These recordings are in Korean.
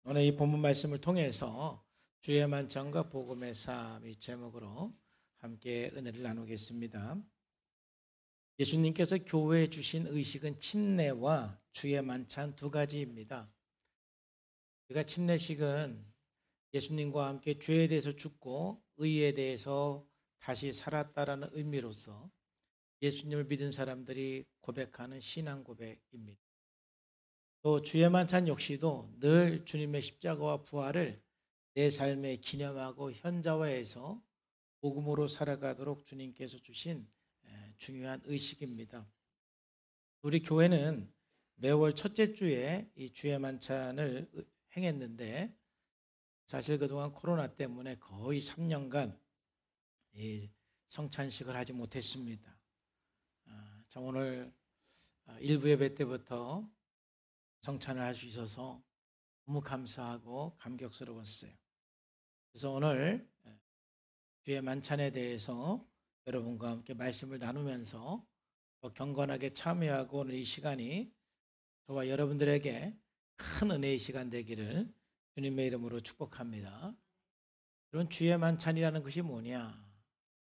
오늘 이 본문 말씀을 통해서 주의 만찬과 복음의 삶 이 제목으로 함께 은혜를 나누겠습니다. 예수님께서 교회에 주신 의식은 침례와 주의 만찬 두 가지입니다. 우리가 침례식은 예수님과 함께 죄에 대해서 죽고 의에 대해서 다시 살았다라는 의미로서 예수님을 믿은 사람들이 고백하는 신앙 고백입니다. 또 주의 만찬 역시도 늘 주님의 십자가와 부활을 내 삶에 기념하고 현자화해서 복음으로 살아가도록 주님께서 주신 중요한 의식입니다. 우리 교회는 매월 첫째 주에 이 주의 만찬을 행했는데 사실 그동안 코로나 때문에 거의 3년간 이 성찬식을 하지 못했습니다. 자, 오늘 일부 예배 때부터 성찬을 할 수 있어서 너무 감사하고 감격스러웠어요. 그래서 오늘 주의 만찬에 대해서 여러분과 함께 말씀을 나누면서 더 경건하게 참여하고 오늘 이 시간이 저와 여러분들에게 큰 은혜의 시간 되기를 주님의 이름으로 축복합니다. 그런 주의 만찬이라는 것이 뭐냐?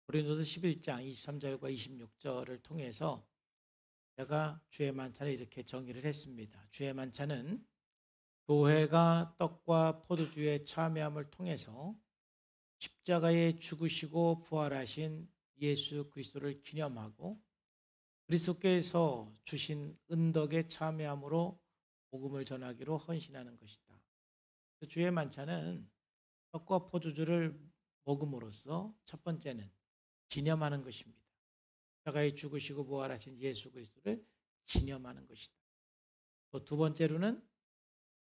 고린도서 11장 23절과 26절을 통해서 제가 주의 만찬을 이렇게 정의를 했습니다. 주의 만찬은 교회가 떡과 포도주의 참여함을 통해서 십자가에 죽으시고 부활하신 예수 그리스도를 기념하고 그리스도께서 주신 은덕에 참여함으로 복음을 전하기로 헌신하는 것이다. 주의 만찬은 떡과 포도주를 먹음으로써 첫 번째는 기념하는 것입니다. 십자가에 죽으시고 부활하신 예수 그리스도를 기념하는 것이다. 또 두 번째로는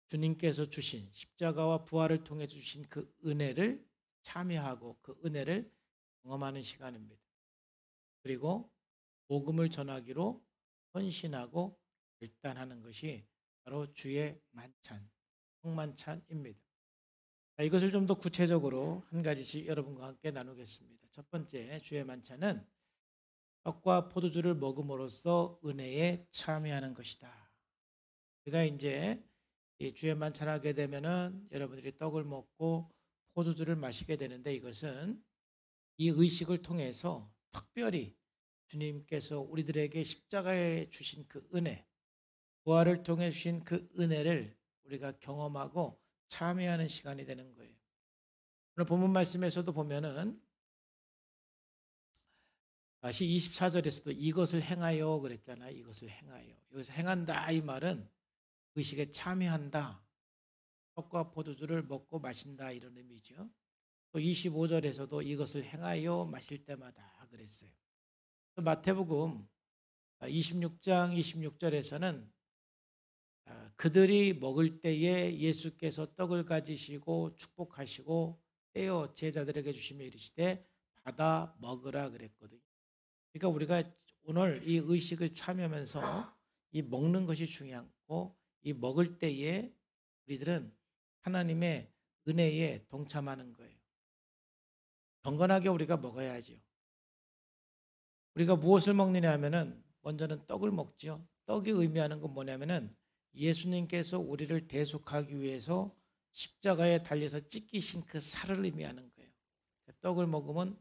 주님께서 주신 십자가와 부활을 통해 주신 그 은혜를 참여하고 그 은혜를 경험하는 시간입니다. 그리고 복음을 전하기로 헌신하고 결단하는 것이 바로 주의 만찬, 성만찬입니다. 이것을 좀 더 구체적으로 한 가지씩 여러분과 함께 나누겠습니다. 첫 번째, 주의 만찬은 떡과 포도주를 먹음으로써 은혜에 참여하는 것이다. 우리가 이제 주의 만찬하게 되면은 여러분들이 떡을 먹고 포도주를 마시게 되는데 이것은 이 의식을 통해서 특별히 주님께서 우리들에게 십자가에 주신 그 은혜, 부활을 통해 주신 그 은혜를 우리가 경험하고 참여하는 시간이 되는 거예요. 오늘 본문 말씀에서도 보면은 다시 24절에서도 이것을 행하여 그랬잖아요. 이것을 행하여. 여기서 행한다 이 말은 의식에 참여한다. 떡과 포도주를 먹고 마신다 이런 의미죠. 또 25절에서도 이것을 행하여 마실 때마다 그랬어요. 마태복음 26장 26절에서는 그들이 먹을 때에 예수께서 떡을 가지시고 축복하시고 떼어 제자들에게 주시며 이르시되 받아 먹으라 그랬거든요. 그러니까 우리가 오늘 이 의식을 참여하면서 이 먹는 것이 중요하고 이 먹을 때에 우리들은 하나님의 은혜에 동참하는 거예요. 경건하게 우리가 먹어야죠. 우리가 무엇을 먹느냐 하면은 먼저는 떡을 먹죠. 떡이 의미하는 건 뭐냐면은 예수님께서 우리를 대속하기 위해서 십자가에 달려서 찢기신 그 살을 의미하는 거예요. 떡을 먹으면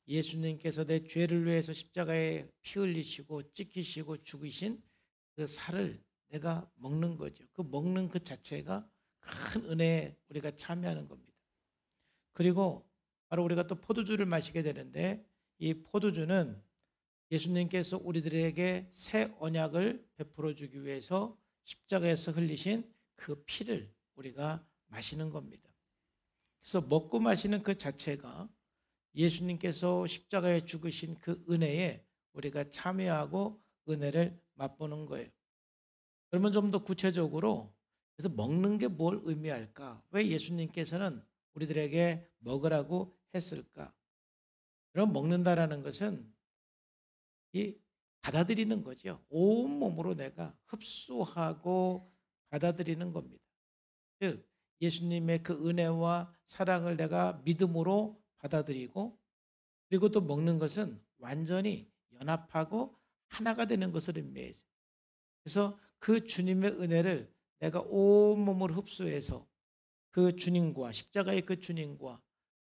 예수님께서 내 죄를 위해서 십자가에 피 흘리시고 찢기시고 죽으신 그 살을 내가 먹는 거죠. 그 먹는 그 자체가 큰 은혜에 우리가 참여하는 겁니다. 그리고 바로 우리가 또 포도주를 마시게 되는데 이 포도주는 예수님께서 우리들에게 새 언약을 베풀어 주기 위해서 십자가에서 흘리신 그 피를 우리가 마시는 겁니다. 그래서 먹고 마시는 그 자체가 예수님께서 십자가에 죽으신 그 은혜에 우리가 참여하고 은혜를 맛보는 거예요. 그러면 좀 더 구체적으로 그래서 먹는 게 뭘 의미할까? 왜 예수님께서는 우리들에게 먹으라고 했을까? 그럼 먹는다라는 것은 이 받아들이는 거죠. 온 몸으로 내가 흡수하고 받아들이는 겁니다. 즉 예수님의 그 은혜와 사랑을 내가 믿음으로 받아들이고 그리고 또 먹는 것은 완전히 연합하고 하나가 되는 것을 의미해요. 그래서 그 주님의 은혜를 내가 온몸으로 흡수해서 그 주님과 십자가의 그 주님과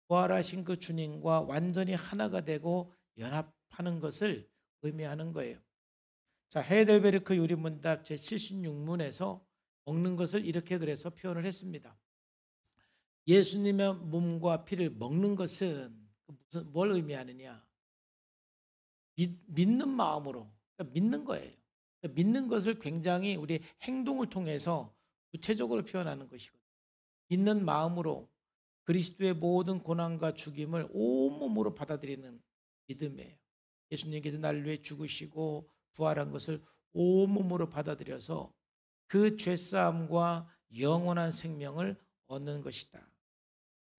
부활하신 그 주님과 완전히 하나가 되고 연합하는 것을 의미하는 거예요. 자, 헤이델베르크 요리문답 제76문에서 먹는 것을 이렇게 그래서 표현을 했습니다. 예수님의 몸과 피를 먹는 것은 뭘 의미하느냐? 믿는 마음으로, 그러니까 믿는 거예요. 그러니까 믿는 것을 굉장히 우리 행동을 통해서 구체적으로 표현하는 것이거든요. 믿는 마음으로 그리스도의 모든 고난과 죽임을 온몸으로 받아들이는 믿음이에요. 예수님께서 나를 위해 죽으시고 부활한 것을 온몸으로 받아들여서 그 죄사함과 영원한 생명을 얻는 것이다.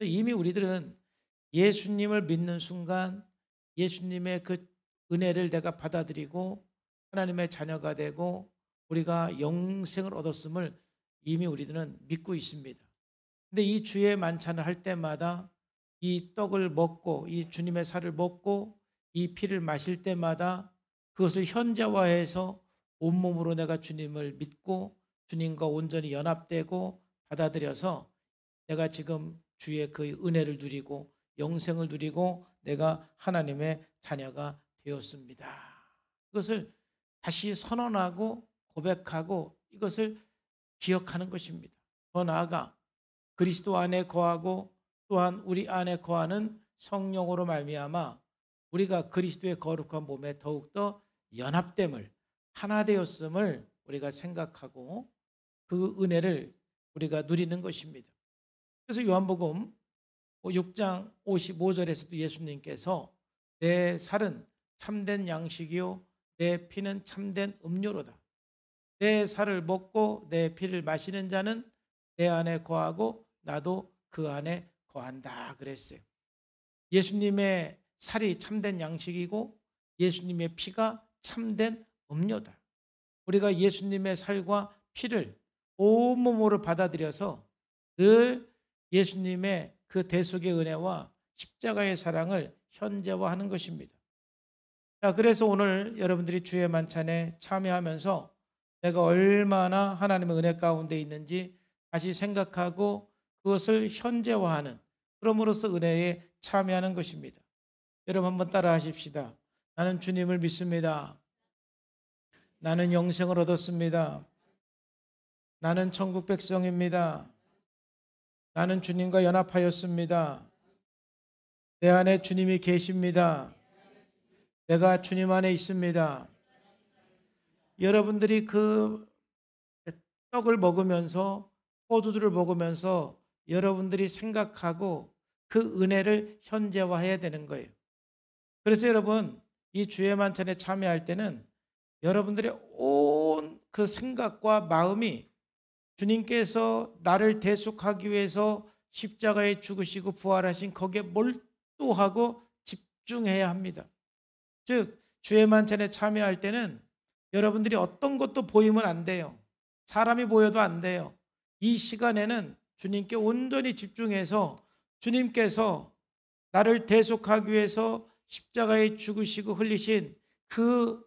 이미 우리들은 예수님을 믿는 순간 예수님의 그 은혜를 내가 받아들이고 하나님의 자녀가 되고 우리가 영생을 얻었음을 이미 우리들은 믿고 있습니다. 근데 이 주의 만찬을 할 때마다 이 떡을 먹고 이 주님의 살을 먹고 이 피를 마실 때마다 그것을 현재화해서 온몸으로 내가 주님을 믿고 주님과 온전히 연합되고 받아들여서 내가 지금 주의 그 은혜를 누리고 영생을 누리고 내가 하나님의 자녀가 되었습니다. 그것을 다시 선언하고 고백하고 이것을 기억하는 것입니다. 더 나아가 그리스도 안에 거하고 또한 우리 안에 거하는 성령으로 말미암아 우리가 그리스도의 거룩한 몸에 더욱더 연합됨을 하나 되었음을 우리가 생각하고 그 은혜를 우리가 누리는 것입니다. 그래서 요한복음 6장 55절에서도 예수님께서 내 살은 참된 양식이요 내 피는 참된 음료로다. 내 살을 먹고 내 피를 마시는 자는 내 안에 거하고 나도 그 안에 거한다 그랬어요. 예수님의 살이 참된 양식이고 예수님의 피가 참된 음료다. 우리가 예수님의 살과 피를 온몸으로 받아들여서 늘 예수님의 그 대속의 은혜와 십자가의 사랑을 현재화하는 것입니다. 자, 그래서 오늘 여러분들이 주의 만찬에 참여하면서 내가 얼마나 하나님의 은혜 가운데 있는지 다시 생각하고 그것을 현재화하는 그럼으로써 은혜에 참여하는 것입니다. 여러분 한번 따라 하십시다. 나는 주님을 믿습니다. 나는 영생을 얻었습니다. 나는 천국 백성입니다. 나는 주님과 연합하였습니다. 내 안에 주님이 계십니다. 내가 주님 안에 있습니다. 여러분들이 그 떡을 먹으면서 포도주를 먹으면서 여러분들이 생각하고 그 은혜를 현재화해야 되는 거예요. 그래서 여러분 이 주의 만찬에 참여할 때는 여러분들의 온 그 생각과 마음이 주님께서 나를 대속하기 위해서 십자가에 죽으시고 부활하신 거기에 몰두하고 집중해야 합니다. 즉 주의 만찬에 참여할 때는 여러분들이 어떤 것도 보이면 안 돼요. 사람이 보여도 안 돼요. 이 시간에는 주님께 온전히 집중해서 주님께서 나를 대속하기 위해서 십자가에 죽으시고 흘리신 그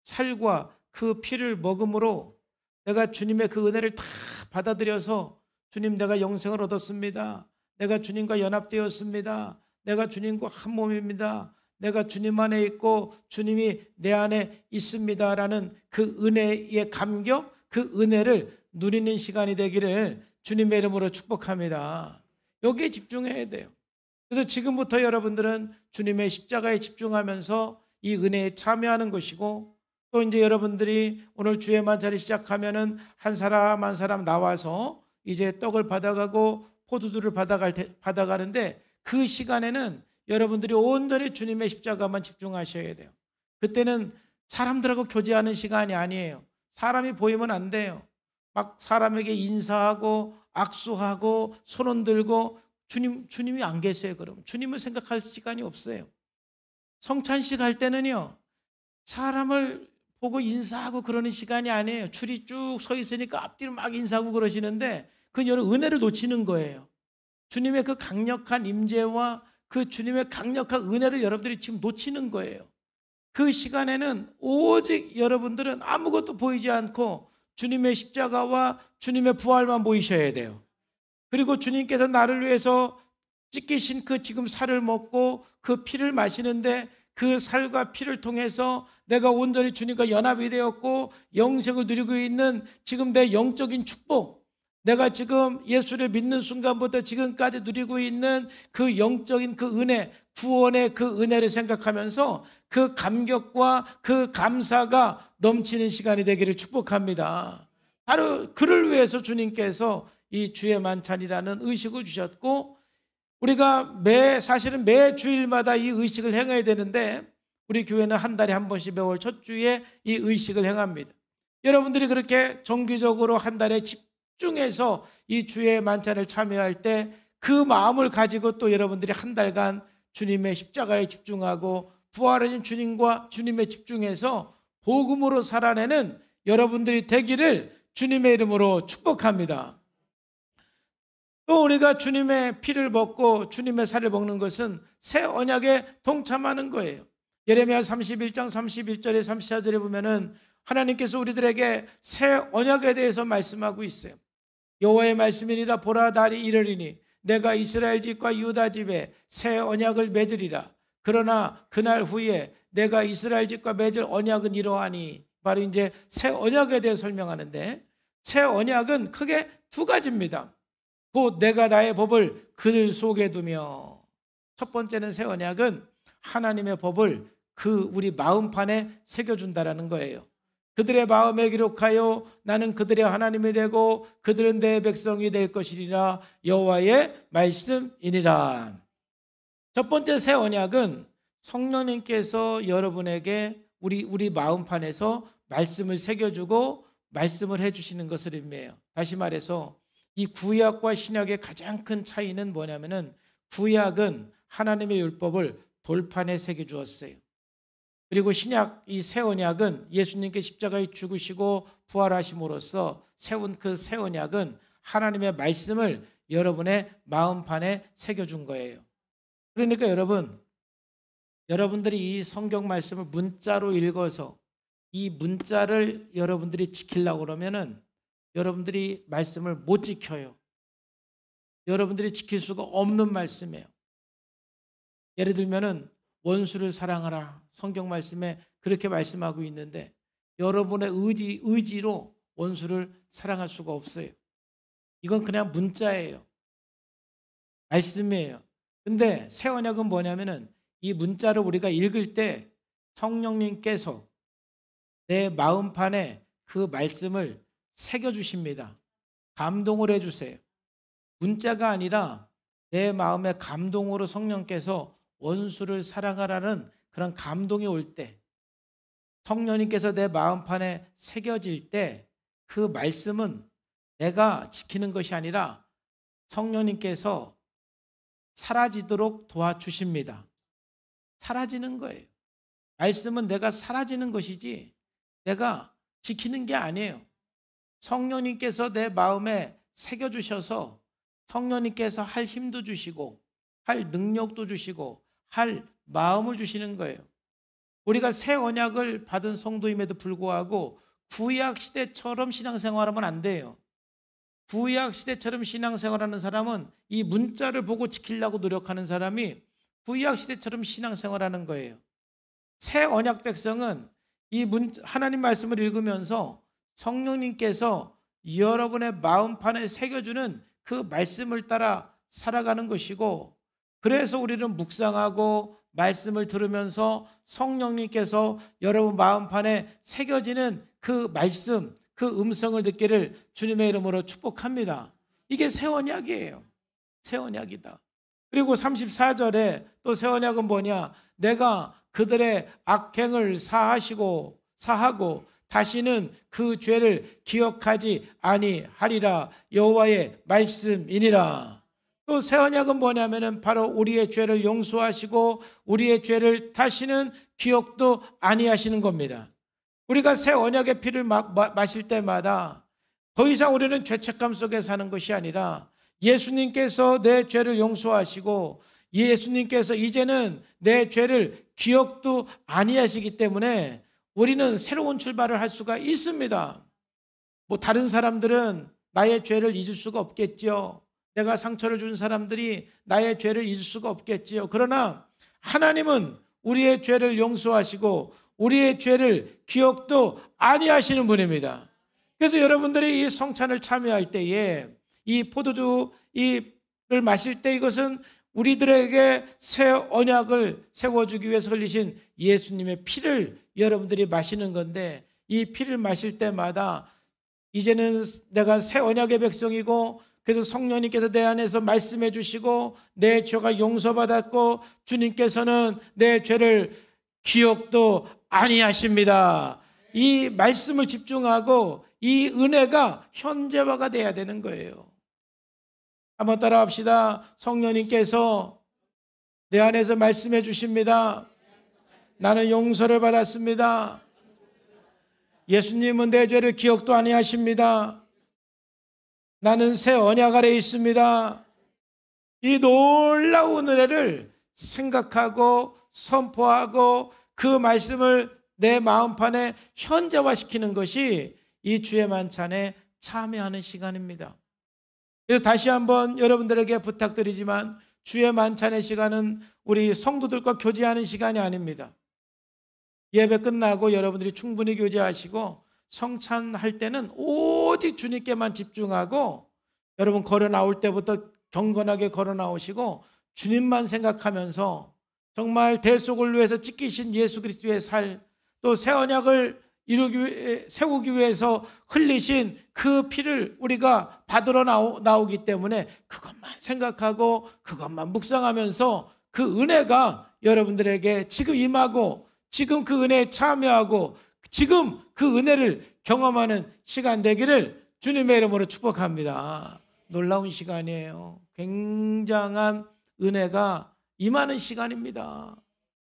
살과 그 피를 먹음으로 내가 주님의 그 은혜를 다 받아들여서 주님 내가 영생을 얻었습니다. 내가 주님과 연합되었습니다. 내가 주님과 한 몸입니다. 내가 주님 안에 있고 주님이 내 안에 있습니다라는 그 은혜의 감격, 그 은혜를 누리는 시간이 되기를 주님의 이름으로 축복합니다. 여기에 집중해야 돼요. 그래서 지금부터 여러분들은 주님의 십자가에 집중하면서 이 은혜에 참여하는 것이고 또 이제 여러분들이 오늘 주의 만찬을 시작하면은 한 사람 한 사람 나와서 이제 떡을 받아가고 포도주를 받아가는데 그 시간에는 여러분들이 온전히 주님의 십자가만 집중하셔야 돼요. 그때는 사람들하고 교제하는 시간이 아니에요. 사람이 보이면 안 돼요. 막 사람에게 인사하고 악수하고 손 흔들고 주님이 안 계세요. 그럼 주님을 생각할 시간이 없어요. 성찬식 할 때는요. 사람을 보고 인사하고 그러는 시간이 아니에요. 줄이 쭉 서 있으니까 앞뒤로 막 인사하고 그러시는데 그건 여러분 은혜를 놓치는 거예요. 주님의 그 강력한 임재와 그 주님의 강력한 은혜를 여러분들이 지금 놓치는 거예요. 그 시간에는 오직 여러분들은 아무것도 보이지 않고 주님의 십자가와 주님의 부활만 보이셔야 돼요. 그리고 주님께서 나를 위해서 찢기신 그 지금 살을 먹고 그 피를 마시는데 그 살과 피를 통해서 내가 온전히 주님과 연합이 되었고 영생을 누리고 있는 지금 내 영적인 축복, 내가 지금 예수를 믿는 순간부터 지금까지 누리고 있는 그 영적인 그 은혜, 구원의 그 은혜를 생각하면서 그 감격과 그 감사가 넘치는 시간이 되기를 축복합니다. 바로 그를 위해서 주님께서 이 주의 만찬이라는 의식을 주셨고, 우리가 사실은 매 주일마다 이 의식을 행해야 되는데 우리 교회는 한 달에 한 번씩 매월 첫 주에 이 의식을 행합니다. 여러분들이 그렇게 정기적으로 한 달에 집중해서 이 주의 만찬을 참여할 때 그 마음을 가지고 또 여러분들이 한 달간 주님의 십자가에 집중하고 부활하신 주님과 주님에 집중해서 복음으로 살아내는 여러분들이 되기를 주님의 이름으로 축복합니다. 또 우리가 주님의 피를 먹고 주님의 살을 먹는 것은 새 언약에 동참하는 거예요. 예레미야 31장 31절에 34절에 보면은 하나님께서 우리들에게 새 언약에 대해서 말씀하고 있어요. 여호와의 말씀이니라. 보라, 날이 이르리니 내가 이스라엘 집과 유다 집에 새 언약을 맺으리라. 그러나 그날 후에 내가 이스라엘 집과 맺을 언약은 이러하니, 바로 이제 새 언약에 대해 설명하는데, 새 언약은 크게 두 가지입니다. 곧 내가 나의 법을 그들 속에 두며, 첫 번째는 새 언약은 하나님의 법을 우리 마음판에 새겨준다라는 거예요. 그들의 마음에 기록하여 나는 그들의 하나님이 되고 그들은 내 백성이 될 것이리라. 여호와의 말씀이니라. 첫 번째 새 언약은 성령님께서 여러분에게 우리 마음판에서 말씀을 새겨주고 말씀을 해주시는 것을 의미해요. 다시 말해서 이 구약과 신약의 가장 큰 차이는 뭐냐면은, 구약은 하나님의 율법을 돌판에 새겨주었어요. 그리고 신약, 이 새 언약은 예수님께 십자가에 죽으시고 부활하심으로써 세운 그 새 언약은 하나님의 말씀을 여러분의 마음판에 새겨준 거예요. 그러니까 여러분들이 이 성경 말씀을 문자로 읽어서 이 문자를 여러분들이 지키려고 그러면은 여러분들이 말씀을 못 지켜요. 여러분들이 지킬 수가 없는 말씀이에요. 예를 들면은 원수를 사랑하라, 성경 말씀에 그렇게 말씀하고 있는데 여러분의 의지로 원수를 사랑할 수가 없어요. 이건 그냥 문자예요. 말씀이에요. 근데 새 언약은 뭐냐면은 이 문자를 우리가 읽을 때 성령님께서 내 마음판에 그 말씀을 새겨주십니다. 감동을 해주세요. 문자가 아니라 내 마음의 감동으로 성령께서 원수를 사랑하라는 그런 감동이 올 때, 성령님께서 내 마음판에 새겨질 때 그 말씀은 내가 지키는 것이 아니라 성령님께서 사라지도록 도와주십니다. 사라지는 거예요. 말씀은 내가 사라지는 것이지 내가 지키는 게 아니에요. 성령님께서 내 마음에 새겨주셔서 성령님께서 할 힘도 주시고 할 능력도 주시고 할 마음을 주시는 거예요. 우리가 새 언약을 받은 성도임에도 불구하고 구약 시대처럼 신앙생활하면 안 돼요. 구약 시대처럼 신앙생활하는 사람은 이 문자를 보고 지키려고 노력하는 사람이 구약 시대처럼 신앙생활하는 거예요. 새 언약 백성은 하나님 말씀을 읽으면서 성령님께서 여러분의 마음판에 새겨주는 그 말씀을 따라 살아가는 것이고, 그래서 우리는 묵상하고 말씀을 들으면서 성령님께서 여러분 마음판에 새겨지는 그 말씀, 그 음성을 듣기를 주님의 이름으로 축복합니다. 이게 새 언약이에요. 새 언약이다. 그리고 34절에 또 새 언약은 뭐냐? 내가 그들의 악행을 사하고 다시는 그 죄를 기억하지 아니하리라. 여호와의 말씀이니라. 또 새 언약은 뭐냐면은 바로 우리의 죄를 용서하시고 우리의 죄를 다시는 기억도 아니하시는 겁니다. 우리가 새 언약의 피를 마실 때마다 더 이상 우리는 죄책감 속에 사는 것이 아니라 예수님께서 내 죄를 용서하시고 예수님께서 이제는 내 죄를 기억도 아니하시기 때문에 우리는 새로운 출발을 할 수가 있습니다. 다른 사람들은 나의 죄를 잊을 수가 없겠죠. 내가 상처를 준 사람들이 나의 죄를 잊을 수가 없겠지요. 그러나 하나님은 우리의 죄를 용서하시고 우리의 죄를 기억도 아니하시는 분입니다. 그래서 여러분들이 이 성찬을 참여할 때에 이 포도주 를 마실 때 이것은 우리들에게 새 언약을 세워주기 위해서 흘리신 예수님의 피를 여러분들이 마시는 건데, 이 피를 마실 때마다 이제는 내가 새 언약의 백성이고, 그래서 성령님께서 내 안에서 말씀해 주시고 내 죄가 용서받았고 주님께서는 내 죄를 기억도 아니하십니다. 이 말씀을 집중하고 이 은혜가 현재화가 돼야 되는 거예요. 한번 따라 합시다. 성령님께서 내 안에서 말씀해 주십니다. 나는 용서를 받았습니다. 예수님은 내 죄를 기억도 아니하십니다. 나는 새 언약 아래 있습니다. 이 놀라운 은혜를 생각하고 선포하고 그 말씀을 내 마음판에 현재화시키는 것이 이 주의 만찬에 참여하는 시간입니다. 그래서 다시 한번 여러분들에게 부탁드리지만, 주의 만찬의 시간은 우리 성도들과 교제하는 시간이 아닙니다. 예배 끝나고 여러분들이 충분히 교제하시고 성찬할 때는 오직 주님께만 집중하고, 여러분 걸어 나올 때부터 경건하게 걸어 나오시고 주님만 생각하면서 정말 대속을 위해서 찢기신 예수 그리스도의 살, 또 새 언약을 세우기 위해서 흘리신 그 피를 우리가 받으러 나오기 때문에 그것만 생각하고 그것만 묵상하면서 그 은혜가 여러분들에게 지금 임하고 지금 그 은혜에 참여하고 지금 그 은혜를 경험하는 시간 되기를 주님의 이름으로 축복합니다. 놀라운 시간이에요. 굉장한 은혜가 임하는 시간입니다.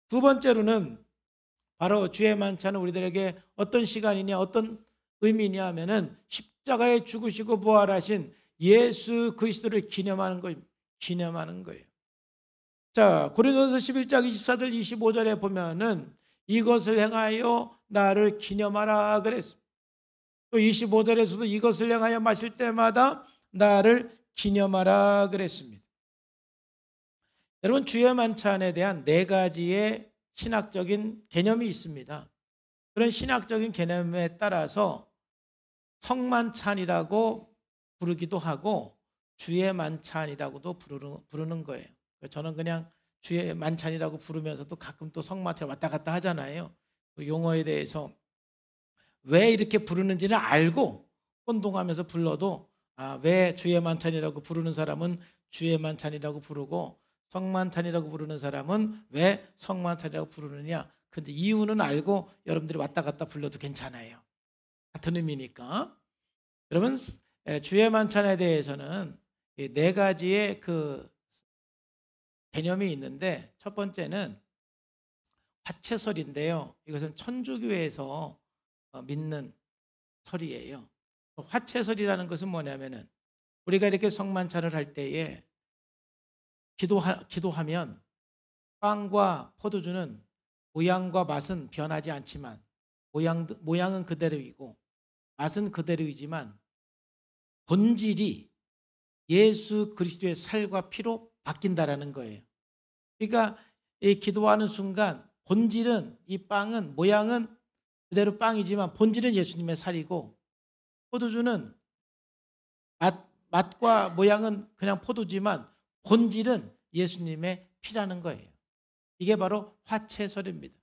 두 번째로는 바로 주의 만찬은 우리들에게 어떤 시간이냐, 어떤 의미냐 하면은 십자가에 죽으시고 부활하신 예수 그리스도를 기념하는 거예요. 자, 고린도전서 11장 24절 25절에 보면은 이것을 행하여 나를 기념하라 그랬습니다. 또 25절에서도 이것을 행하여 마실 때마다 나를 기념하라 그랬습니다. 여러분, 주의 만찬에 대한 네 가지의 신학적인 개념이 있습니다. 그런 신학적인 개념에 따라서 성만찬이라고 부르기도 하고 주의 만찬이라고도 부르는 거예요. 저는 그냥 주의 만찬이라고 부르면서도 가끔 또 성만찬 왔다 갔다 하잖아요. 그 용어에 대해서 왜 이렇게 부르는지는 알고 혼동하면서 불러도 왜 주의 만찬이라고 부르는 사람은 주의 만찬이라고 부르고 성만찬이라고 부르는 사람은 왜 성만찬이라고 부르느냐, 근데 이유는 알고 여러분들이 왔다 갔다 불러도 괜찮아요. 같은 의미니까. 여러분, 주의 만찬에 대해서는 네 가지의 그 개념이 있는데, 첫 번째는 화채설인데요. 이것은 천주교에서 믿는 설이에요. 화채설이라는 것은 뭐냐면은 우리가 이렇게 성만찬을 할 때에 기도하면 빵과 포도주는 모양과 맛은 변하지 않지만 모양은 그대로이고 맛은 그대로이지만 본질이 예수 그리스도의 살과 피로 바뀐다라는 거예요. 그러니까 이 기도하는 순간 본질은, 이 빵은, 모양은 그대로 빵이지만 본질은 예수님의 살이고, 포도주는 맛과 모양은 그냥 포도지만 본질은 예수님의 피라는 거예요. 이게 바로 화채설입니다.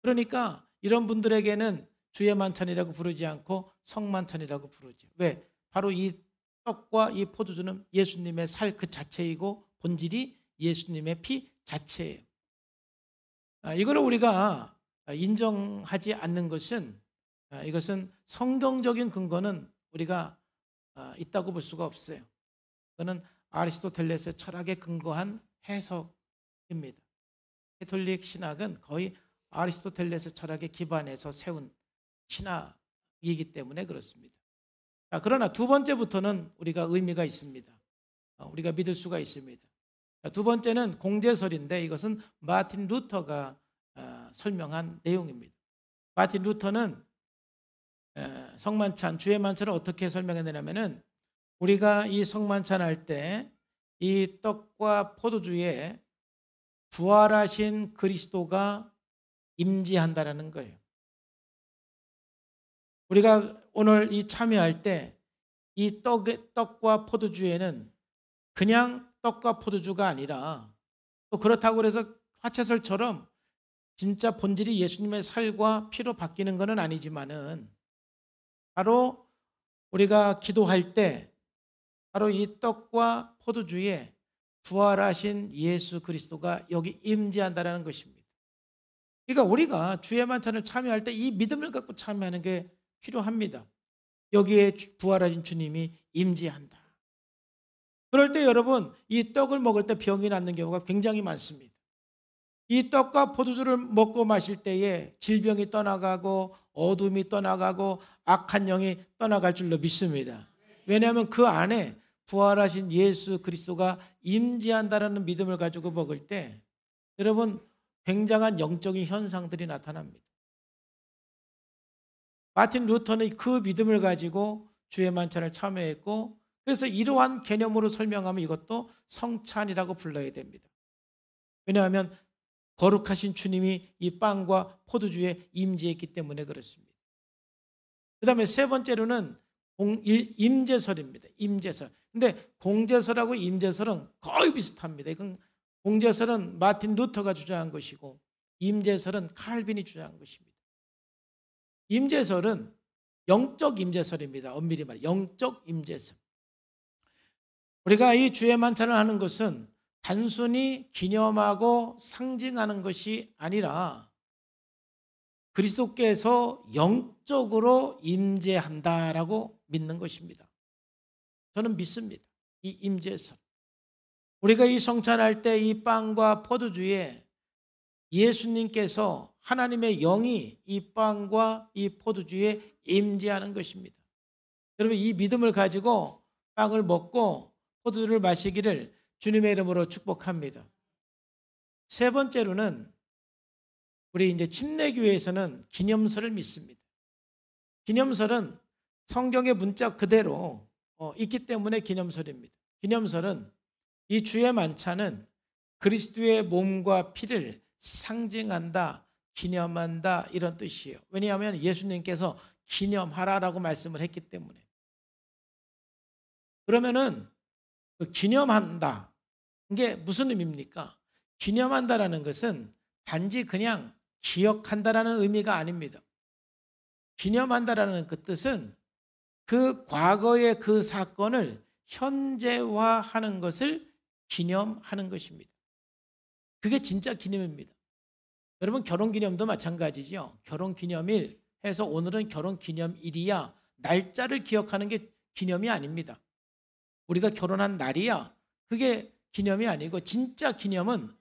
그러니까 이런 분들에게는 주의 만찬이라고 부르지 않고 성만찬이라고 부르죠. 왜? 바로 이 떡과 이 포도주는 예수님의 살 그 자체이고 본질이 예수님의 피 자체예요. 이거를 우리가 인정하지 않는 것은, 이것은 성경적인 근거는 우리가 있다고 볼 수가 없어요. 그거는 아리스토텔레스의 철학에 근거한 해석입니다. 가톨릭 신학은 거의 아리스토텔레스 철학에 기반해서 세운 신학이기 때문에 그렇습니다. 그러나 두 번째부터는 우리가 의미가 있습니다. 우리가 믿을 수가 있습니다. 두 번째는 공제설인데, 이것은 마틴 루터가 설명한 내용입니다. 마틴 루터는 성만찬, 주의 만찬을 어떻게 설명했느냐면은, 우리가 이 성만찬 할 때 이 떡과 포도주에 부활하신 그리스도가 임재한다라는 거예요. 우리가 오늘 이 참여할 때 이 떡과 포도주에는 그냥 떡과 포도주가 아니라, 또 그렇다고 해서 화채설처럼 진짜 본질이 예수님의 살과 피로 바뀌는 것은 아니지만은, 바로 우리가 기도할 때 바로 이 떡과 포도주에 부활하신 예수 그리스도가 여기 임재한다는 것입니다. 그러니까 우리가 주의 만찬을 참여할 때 이 믿음을 갖고 참여하는 게 필요합니다. 여기에 부활하신 주님이 임재한다. 그럴 때 여러분, 이 떡을 먹을 때 병이 낫는 경우가 굉장히 많습니다. 이 떡과 포도주를 먹고 마실 때에 질병이 떠나가고 어둠이 떠나가고 악한 영이 떠나갈 줄로 믿습니다. 왜냐하면 그 안에 부활하신 예수 그리스도가 임재한다는 믿음을 가지고 먹을 때 여러분, 굉장한 영적인 현상들이 나타납니다. 마틴 루터는 그 믿음을 가지고 주의 만찬을 참여했고, 그래서 이러한 개념으로 설명하면 이것도 성찬이라고 불러야 됩니다. 왜냐하면 거룩하신 주님이 이 빵과 포도주에 임재했기 때문에 그렇습니다. 그 다음에 세 번째로는 임제설입니다. 임제설. 근데 공제설하고 임제설은 거의 비슷합니다. 이건 공제설은 마틴 루터가 주장한 것이고, 임제설은 칼빈이 주장한 것입니다. 임제설은 영적 임제설입니다. 엄밀히 말해 영적 임제설. 우리가 이 주의 만찬을 하는 것은 단순히 기념하고 상징하는 것이 아니라 그리스도께서 영적으로 임재한다라고 믿는 것입니다. 저는 믿습니다. 이 임재설. 우리가 이 성찬할 때 이 빵과 포도주에 예수님께서 하나님의 영이 이 빵과 이 포도주에 임재하는 것입니다. 여러분, 이 믿음을 가지고 빵을 먹고 포도주를 마시기를 주님의 이름으로 축복합니다. 세 번째로는 우리 이제 침례교회에서는 기념설을 믿습니다. 기념설은 성경의 문자 그대로 있기 때문에 기념설입니다. 기념설은 이 주의 만찬은 그리스도의 몸과 피를 상징한다, 기념한다, 이런 뜻이에요. 왜냐하면 예수님께서 기념하라라고 말씀을 했기 때문에. 그러면은 그 기념한다, 이게 무슨 의미입니까? 기념한다라는 것은 단지 그냥 기억한다라는 의미가 아닙니다. 기념한다라는 그 뜻은 그 과거의 그 사건을 현재화하는 것을 기념하는 것입니다. 그게 진짜 기념입니다. 여러분, 결혼기념도 마찬가지죠. 결혼기념일 해서 오늘은 결혼기념일이야, 날짜를 기억하는 게 기념이 아닙니다. 우리가 결혼한 날이야, 그게 기념이 아니고, 진짜 기념은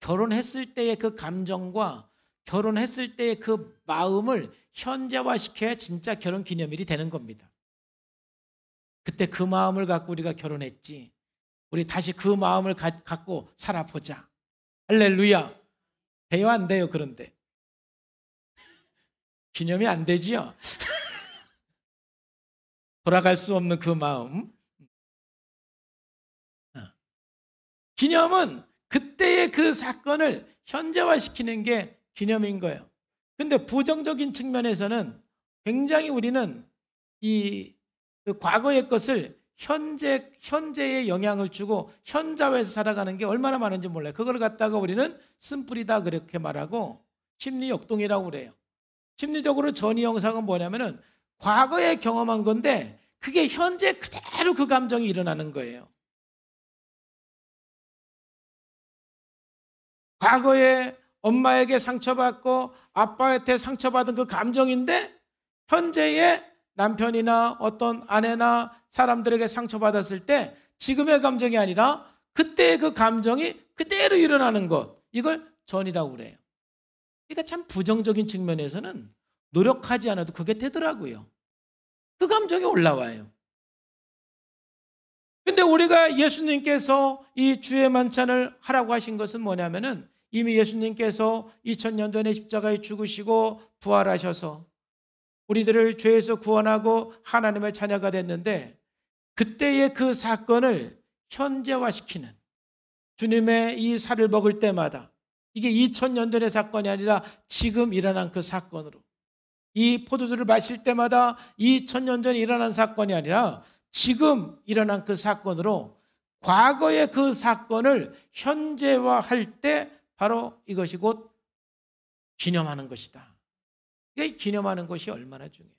결혼했을 때의 그 감정과 결혼했을 때의 그 마음을 현재화시켜야 진짜 결혼기념일이 되는 겁니다. 그때 그 마음을 갖고 우리가 결혼했지, 우리 다시 그 마음을 갖고 살아보자. 할렐루야. 돼요, 안 돼요? 그런데 기념이 안 되지요. 돌아갈 수 없는 그 마음. 기념은 그때의 그 사건을 현재화시키는 게 기념인 거예요. 근데 부정적인 측면에서는 굉장히 우리는 그 과거의 것을 현재에 영향을 주고 현자화해서 살아가는 게 얼마나 많은지 몰라요. 그걸 갖다가 우리는 쓴뿌리다 그렇게 말하고 심리 역동이라고 그래요. 심리적으로 전이 영상은 뭐냐면은 과거에 경험한 건데 그게 현재 그대로 그 감정이 일어나는 거예요. 과거에 엄마에게 상처받고 아빠한테 상처받은 그 감정인데 현재의 남편이나 어떤 아내나 사람들에게 상처받았을 때 지금의 감정이 아니라 그때의 그 감정이 그대로 일어나는 것, 이걸 전이라고 그래요. 그러니까 참 부정적인 측면에서는 노력하지 않아도 그게 되더라고요. 그 감정이 올라와요. 근데 우리가 예수님께서 이 주의 만찬을 하라고 하신 것은 뭐냐면은 이미 예수님께서 2000년 전에 십자가에 죽으시고 부활하셔서 우리들을 죄에서 구원하고 하나님의 자녀가 됐는데 그때의 그 사건을 현재화시키는, 주님의 이 살을 먹을 때마다, 이게 2000년 전의 사건이 아니라 지금 일어난 그 사건으로, 이 포도주를 마실 때마다 2000년 전에 일어난 사건이 아니라 지금 일어난 그 사건으로 과거의 그 사건을 현재화할 때 바로 이것이 곧 기념하는 것이다. 이게 기념하는 것이 얼마나 중요해요.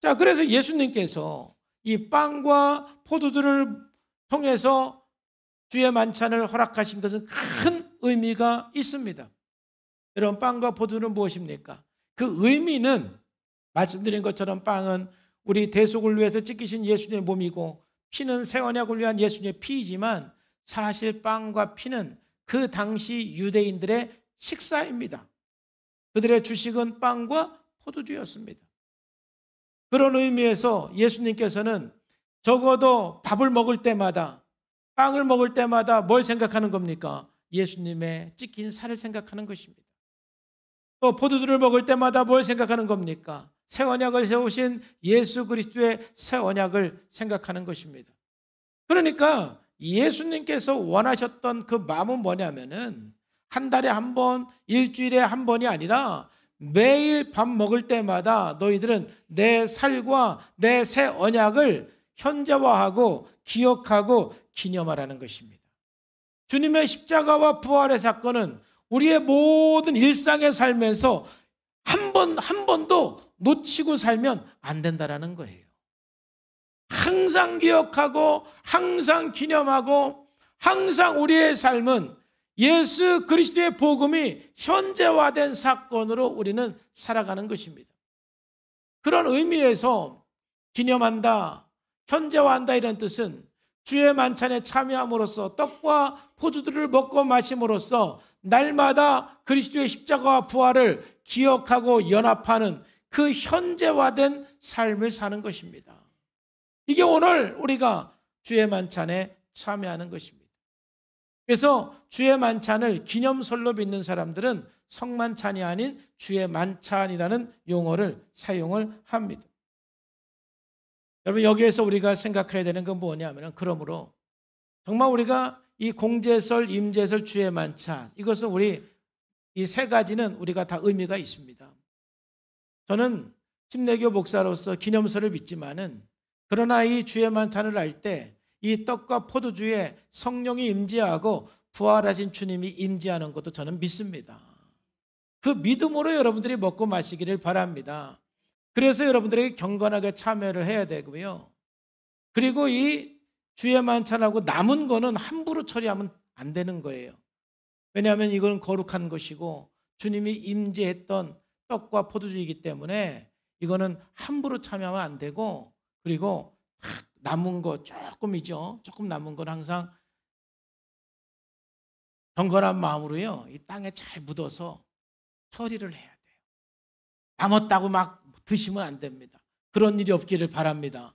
자, 그래서 예수님께서 이 빵과 포도주를 통해서 주의 만찬을 허락하신 것은 큰 의미가 있습니다. 여러분, 빵과 포도주는 무엇입니까? 그 의미는 말씀드린 것처럼 빵은 우리 대속을 위해서 찢기신 예수님의 몸이고, 피는 새 언약을 위한 예수님의 피이지만 사실 빵과 피는 그 당시 유대인들의 식사입니다. 그들의 주식은 빵과 포도주였습니다. 그런 의미에서 예수님께서는 적어도 밥을 먹을 때마다, 빵을 먹을 때마다 뭘 생각하는 겁니까? 예수님의 찢긴 살을 생각하는 것입니다. 또 포도주를 먹을 때마다 뭘 생각하는 겁니까? 새 언약을 세우신 예수 그리스도의 새 언약을 생각하는 것입니다. 그러니까 예수님께서 원하셨던 그 마음은 뭐냐면은 한 달에 한 번, 일주일에 한 번이 아니라 매일 밥 먹을 때마다 너희들은 내 살과 내 새 언약을 현재화하고 기억하고 기념하라는 것입니다. 주님의 십자가와 부활의 사건은 우리의 모든 일상에 살면서 한 번도 놓치고 살면 안 된다라는 거예요. 항상 기억하고 항상 기념하고 항상 우리의 삶은 예수 그리스도의 복음이 현재화된 사건으로 우리는 살아가는 것입니다. 그런 의미에서 기념한다, 현재화한다 이런 뜻은 주의 만찬에 참여함으로써 떡과 포도주를 먹고 마심으로써 날마다 그리스도의 십자가와 부활을 기억하고 연합하는 그 현재화된 삶을 사는 것입니다. 이게 오늘 우리가 주의 만찬에 참여하는 것입니다. 그래서 주의 만찬을 기념설로 믿는 사람들은 성만찬이 아닌 주의 만찬이라는 용어를 사용을 합니다. 여러분, 여기에서 우리가 생각해야 되는 건 뭐냐면, 그러므로 정말 우리가 이 공제설, 임제설, 주의 만찬, 이것은 우리 이 세 가지는 우리가 다 의미가 있습니다. 저는 침례교 목사로서 기념설을 믿지만은, 그러나 이 주의 만찬을 할 때 이 떡과 포도주에 성령이 임재하고 부활하신 주님이 임재하는 것도 저는 믿습니다. 그 믿음으로 여러분들이 먹고 마시기를 바랍니다. 그래서 여러분들에게 경건하게 참여를 해야 되고요. 그리고 이 주의 만찬하고 남은 거는 함부로 처리하면 안 되는 거예요. 왜냐하면 이건 거룩한 것이고 주님이 임재했던 떡과 포도주이기 때문에 이거는 함부로 참여하면 안 되고, 그리고 남은 거 조금이죠. 조금 남은 건 항상 경건한 마음으로요, 이 땅에 잘 묻어서 처리를 해야 돼요. 남았다고 막 드시면 안 됩니다. 그런 일이 없기를 바랍니다.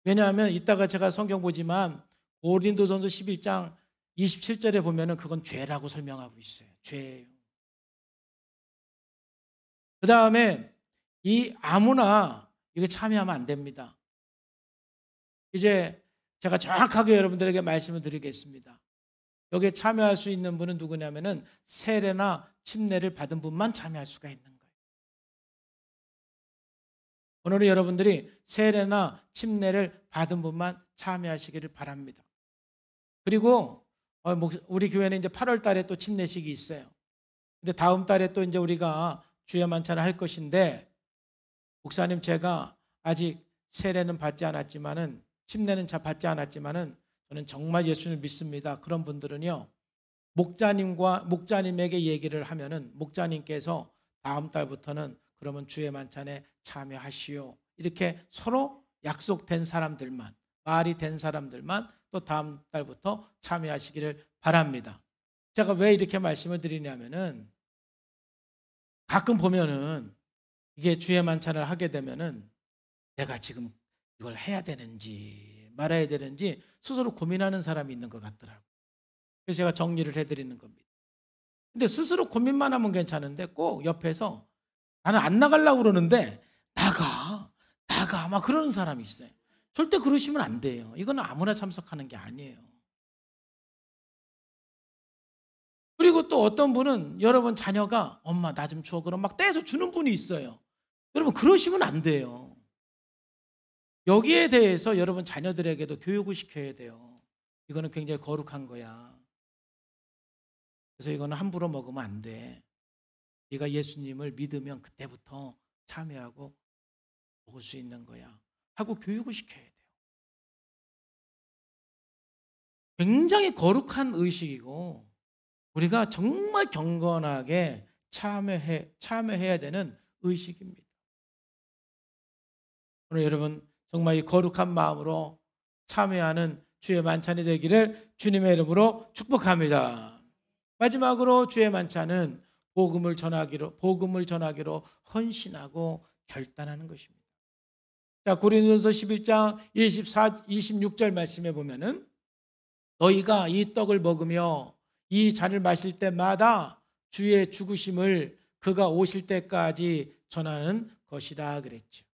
왜냐하면 이따가 제가 성경 보지만 고린도전서 11장 27절에 보면은 그건 죄라고 설명하고 있어요. 죄예요. 그 다음에 이 아무나 이거 참여하면 안 됩니다. 이제 제가 정확하게 여러분들에게 말씀을 드리겠습니다. 여기에 참여할 수 있는 분은 누구냐면은 세례나 침례를 받은 분만 참여할 수가 있는 거예요. 오늘은 여러분들이 세례나 침례를 받은 분만 참여하시기를 바랍니다. 그리고 우리 교회는 이제 8월 달에 또 침례식이 있어요. 근데 다음 달에 또 이제 우리가 주의 만찬을 할 것인데, 목사님, 제가 아직 세례는 받지 않았지만은, 침례는 받지 않았지만은 저는 정말 예수를 믿습니다. 그런 분들은요, 목자님에게 얘기를 하면은 목자님께서 다음 달부터는 그러면 주의 만찬에 참여하시오, 이렇게 서로 약속된 사람들만, 말이 된 사람들만 또 다음 달부터 참여하시기를 바랍니다. 제가 왜 이렇게 말씀을 드리냐면은, 가끔 보면은 이게 주의 만찬을 하게 되면은 내가 지금 이걸 해야 되는지 말아야 되는지 스스로 고민하는 사람이 있는 것 같더라고요. 그래서 제가 정리를 해드리는 겁니다. 근데 스스로 고민만 하면 괜찮은데 꼭 옆에서 나는 안 나가려고 그러는데 나가 막 그러는 사람이 있어요. 절대 그러시면 안 돼요. 이거는 아무나 참석하는 게 아니에요. 그리고 또 어떤 분은 여러분 자녀가 엄마 나 좀 줘 그럼 막 떼서 주는 분이 있어요. 여러분 그러시면 안 돼요. 여기에 대해서 여러분 자녀들에게도 교육을 시켜야 돼요. 이거는 굉장히 거룩한 거야. 그래서 이거는 함부로 먹으면 안 돼. 네가 예수님을 믿으면 그때부터 참여하고 먹을 수 있는 거야. 하고 교육을 시켜야 돼요. 굉장히 거룩한 의식이고 우리가 정말 경건하게 참여해야 되는 의식입니다. 오늘 여러분 정말 이 거룩한 마음으로 참여하는 주의 만찬이 되기를 주님의 이름으로 축복합니다. 마지막으로 주의 만찬은 복음을 전하기로 헌신하고 결단하는 것입니다. 자, 고린도서 11장 26절 말씀에 보면은 너희가 이 떡을 먹으며 이 잔을 마실 때마다 주의 죽으심을 그가 오실 때까지 전하는 것이라 그랬죠.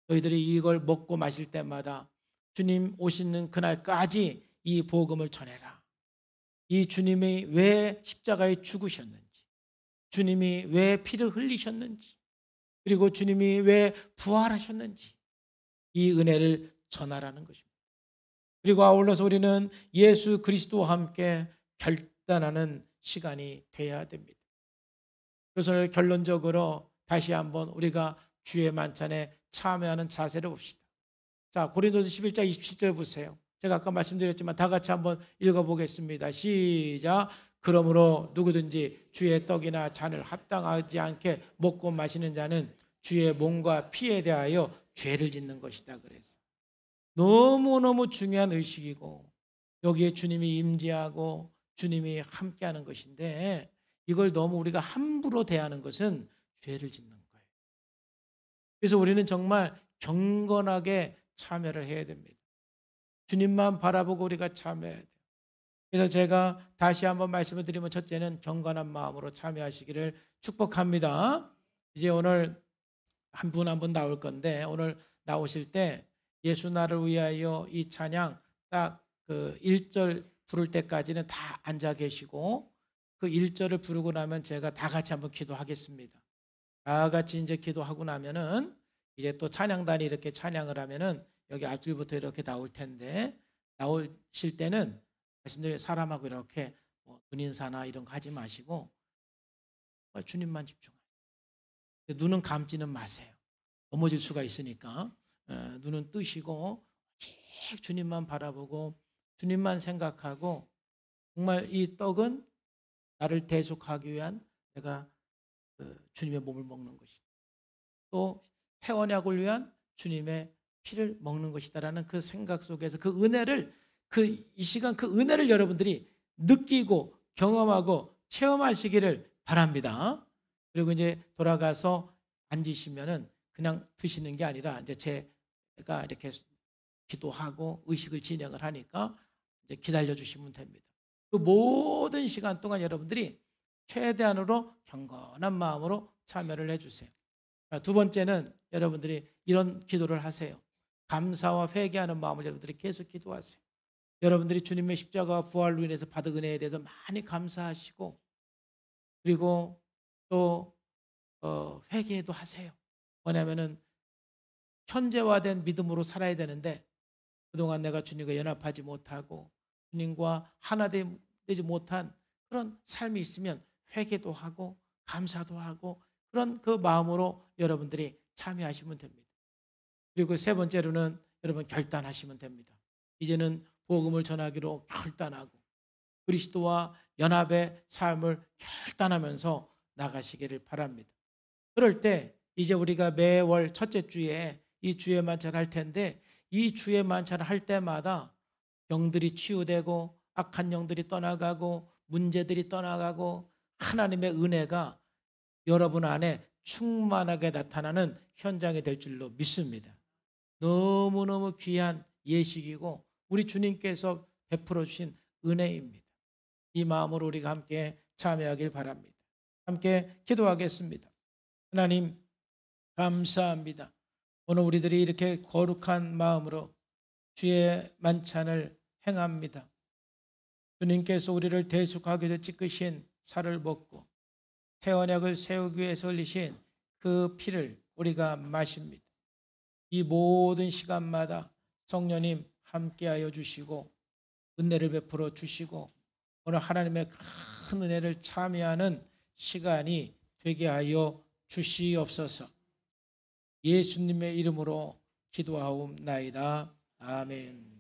너희들이 이걸 먹고 마실 때마다 주님 오시는 그날까지 이 복음을 전해라. 이 주님이 왜 십자가에 죽으셨는지, 주님이 왜 피를 흘리셨는지, 그리고 주님이 왜 부활하셨는지 이 은혜를 전하라는 것입니다. 그리고 아울러서 우리는 예수 그리스도와 함께 결단하는 시간이 돼야 됩니다. 그래서 결론적으로 다시 한번 우리가 주의 만찬에 참여하는 자세를 봅시다. 자, 고린도서 11장 27절 보세요. 제가 아까 말씀드렸지만 다 같이 한번 읽어보겠습니다. 시작. 그러므로 누구든지 주의 떡이나 잔을 합당하지 않게 먹고 마시는 자는 주의 몸과 피에 대하여 죄를 짓는 것이다 그래서 너무너무 중요한 의식이고 여기에 주님이 임재하고 주님이 함께하는 것인데 이걸 너무 우리가 함부로 대하는 것은 죄를 짓는 거예요. 그래서 우리는 정말 경건하게 참여를 해야 됩니다. 주님만 바라보고 우리가 참여해야 돼요. 그래서 제가 다시 한번 말씀을 드리면 첫째는 경건한 마음으로 참여하시기를 축복합니다. 이제 오늘 한 분 한 분 나올 건데 오늘 나오실 때 예수 나를 위하여 이 찬양 딱 그 1절 부를 때까지는 다 앉아 계시고 그 1절을 부르고 나면 제가 다 같이 한번 기도하겠습니다. 다 같이 이제 기도하고 나면은 이제 또 찬양단이 이렇게 찬양을 하면은 여기 앞줄부터 이렇게 나올 텐데 나오실 때는 말씀드린 사람하고 이렇게 뭐 눈인사나 이런 거 하지 마시고 주님만 집중하세요. 눈은 감지는 마세요. 넘어질 수가 있으니까 눈은 뜨시고 오직 주님만 바라보고 주님만 생각하고 정말 이 떡은 나를 대속하기 위한 내가 주님의 몸을 먹는 것이다. 또 태원약을 위한 주님의 피를 먹는 것이다라는 그 생각 속에서 그 은혜를 이 시간 그 은혜를 여러분들이 느끼고 경험하고 체험하시기를 바랍니다. 그리고 이제 돌아가서 앉으시면은 그냥 드시는 게 아니라 이제 제가 이렇게 기도하고 의식을 진행을 하니까 이제 기다려 주시면 됩니다. 그 모든 시간 동안 여러분들이 최대한으로 경건한 마음으로 참여를 해주세요. 두 번째는 여러분들이 이런 기도를 하세요. 감사와 회개하는 마음을 여러분들이 계속 기도하세요. 여러분들이 주님의 십자가와 부활로 인해서 받은 은혜에 대해서 많이 감사하시고 그리고 또 회개도 하세요. 뭐냐면은 현재화된 믿음으로 살아야 되는데 그동안 내가 주님과 연합하지 못하고 주님과 하나 되지 못한 그런 삶이 있으면 회개도 하고 감사도 하고 그런 그 마음으로 여러분들이 참여하시면 됩니다. 그리고 세 번째로는 여러분 결단하시면 됩니다. 이제는 복음을 전하기로 결단하고 그리스도와 연합의 삶을 결단하면서 나가시기를 바랍니다. 그럴 때 이제 우리가 매월 첫째 주에 이 주의 만찬을 할 텐데 이 주의 만찬을 할 때마다 영들이 치유되고 악한 영들이 떠나가고 문제들이 떠나가고 하나님의 은혜가 여러분 안에 충만하게 나타나는 현장이 될 줄로 믿습니다. 너무너무 귀한 예식이고 우리 주님께서 베풀어 주신 은혜입니다. 이 마음으로 우리가 함께 참여하길 바랍니다. 함께 기도하겠습니다. 하나님 감사합니다. 오늘 우리들이 이렇게 거룩한 마음으로 주의 만찬을 행합니다. 주님께서 우리를 대속하기 위해서 찢으신 살을 먹고 새 언약을 세우기 위해서 흘리신 그 피를 우리가 마십니다. 이 모든 시간마다 성령님 함께하여 주시고 은혜를 베풀어 주시고 오늘 하나님의 큰 은혜를 참여하는 시간이 되게 하여 주시옵소서. 예수님의 이름으로 기도하옵나이다. 아멘.